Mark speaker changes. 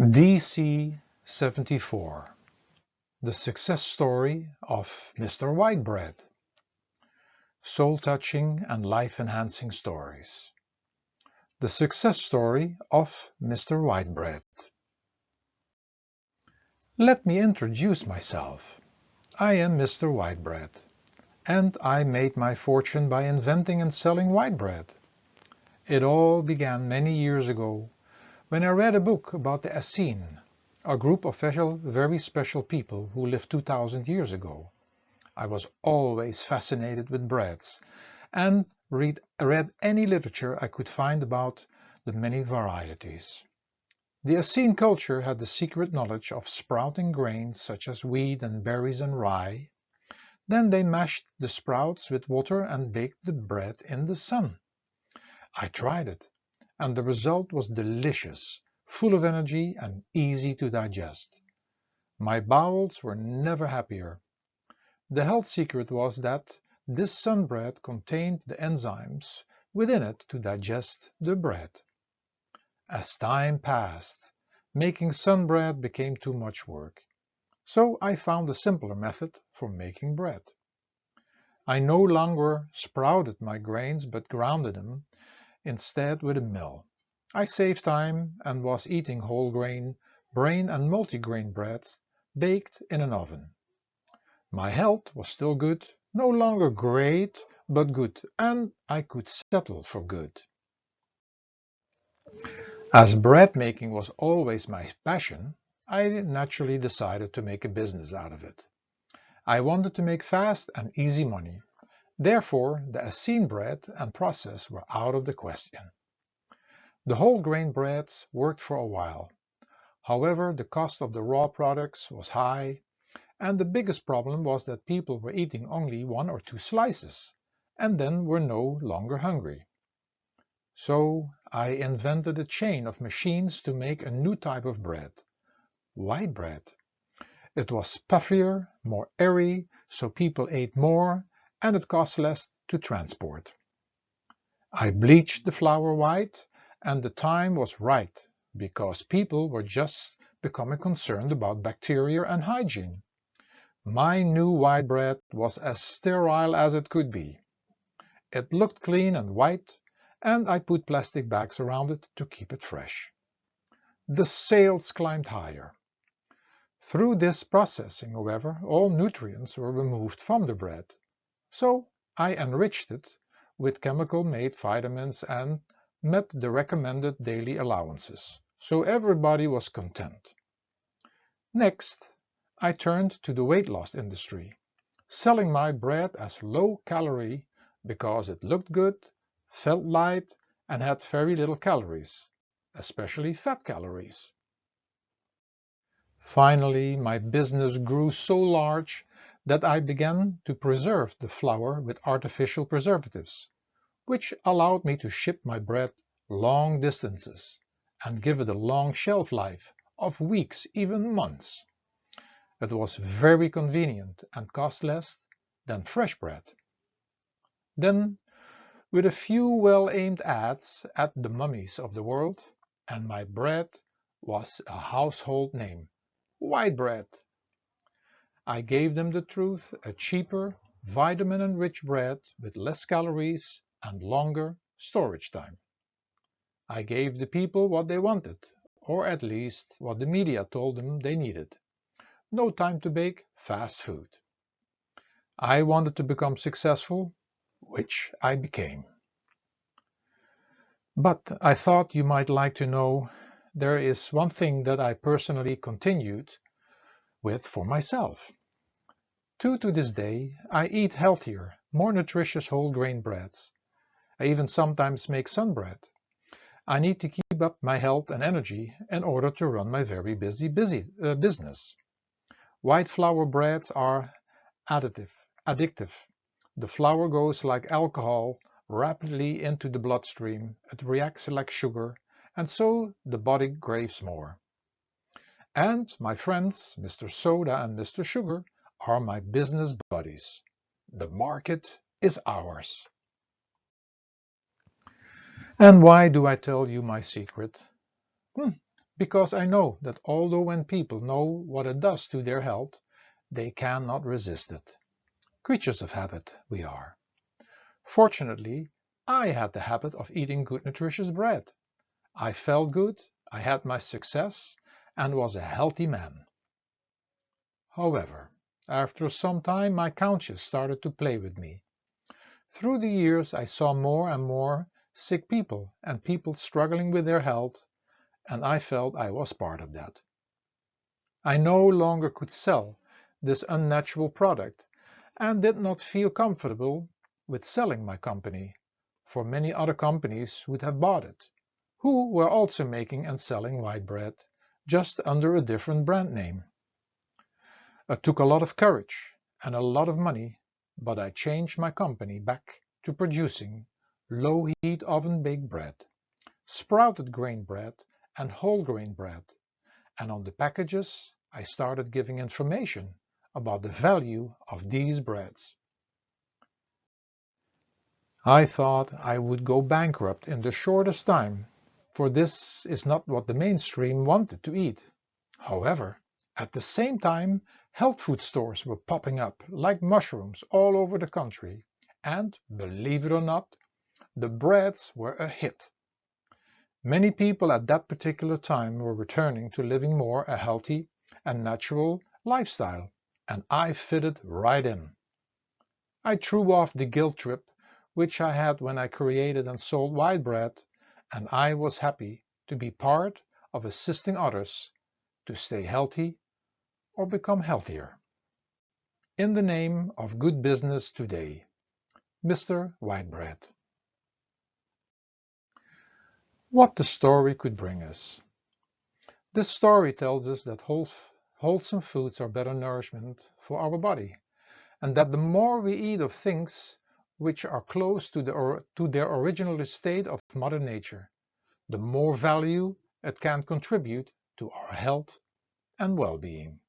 Speaker 1: DC74, the success story of Mr Whitebread. Soul-touching and life-enhancing stories. The success story of Mr Whitebread. Let me introduce myself. I am Mr Whitebread, and I made my fortune by inventing and selling white bread. It all began many years ago when I read a book about the Essene, a group of very special people who lived 2000 years ago. I was always fascinated with breads and read any literature I could find about the many varieties. The Essene culture had the secret knowledge of sprouting grains such as wheat and berries and rye. Then they mashed the sprouts with water and baked the bread in the sun. I tried it, and the result was delicious, full of energy and easy to digest. My bowels were never happier. The health secret was that this sun bread contained the enzymes within it to digest the bread. As time passed, making sun bread became too much work, so I found a simpler method for making bread. I no longer sprouted my grains but grounded them instead with a mill. I saved time and was eating whole grain, brain and multigrain breads baked in an oven. My health was still good, no longer great, but good, and I could settle for good. As bread making was always my passion, I naturally decided to make a business out of it. I wanted to make fast and easy money. Therefore, the Essene bread and process were out of the question. The whole grain breads worked for a while. However, the cost of the raw products was high, and the biggest problem was that people were eating only 1 or 2 slices, and then were no longer hungry. So I invented a chain of machines to make a new type of bread, white bread. It was puffier, more airy, so people ate more, and it cost less to transport. I bleached the flour white, and the time was right, because people were just becoming concerned about bacteria and hygiene. My new white bread was as sterile as it could be. It looked clean and white, and I put plastic bags around it to keep it fresh. The sales climbed higher. Through this processing, however, all nutrients were removed from the bread, so I enriched it with chemical-made vitamins and met the recommended daily allowances, so everybody was content. Next, I turned to the weight loss industry, selling my bread as low-calorie because it looked good, felt light, and had very little calories, especially fat calories. Finally, my business grew so large that I began to preserve the flour with artificial preservatives, which allowed me to ship my bread long distances and give it a long shelf life of weeks, even months. It was very convenient and cost less than fresh bread. Then, with a few well-aimed ads at the mummies of the world, and my bread was a household name, Whitebread. I gave them the truth, a cheaper, vitamin-enriched bread with less calories and longer storage time. I gave the people what they wanted, or at least what the media told them they needed. No time to bake, fast food. I wanted to become successful, which I became. But I thought you might like to know there is one thing that I personally continued with for myself. To this day, I eat healthier, more nutritious whole grain breads. I even sometimes make sun bread. I need to keep up my health and energy in order to run my very busy business. White flour breads are addictive. The flour goes like alcohol rapidly into the bloodstream. It reacts like sugar, and so the body craves more. And my friends, Mr. Soda and Mr. Sugar, are my business buddies. The market is ours. And why do I tell you my secret? because I know that although when people know what it does to their health, they cannot resist it. Creatures of habit, we are. Fortunately, I had the habit of eating good nutritious bread. I felt good, I had my success, and was a healthy man. However, after some time my conscience started to play with me. Through the years I saw more and more sick people and people struggling with their health, and I felt I was part of that. I no longer could sell this unnatural product and did not feel comfortable with selling my company, for many other companies would have bought it, who were also making and selling white bread, just under a different brand name. It took a lot of courage and a lot of money, but I changed my company back to producing low-heat oven-baked bread, sprouted grain bread, and whole grain bread, and on the packages I started giving information about the value of these breads. I thought I would go bankrupt in the shortest time, for this is not what the mainstream wanted to eat. However, at the same time, health food stores were popping up like mushrooms all over the country, and, believe it or not, the breads were a hit. Many people at that particular time were returning to living more a healthy and natural lifestyle, and I fitted right in. I threw off the guilt trip which I had when I created and sold white bread, and I was happy to be part of assisting others to stay healthy or become healthier. In the name of good business today, Mr. Whitebread. What the story could bring us. This story tells us that wholesome foods are better nourishment for our body, and that the more we eat of things which are close to their original state of Mother Nature, the more value it can contribute to our health and well-being.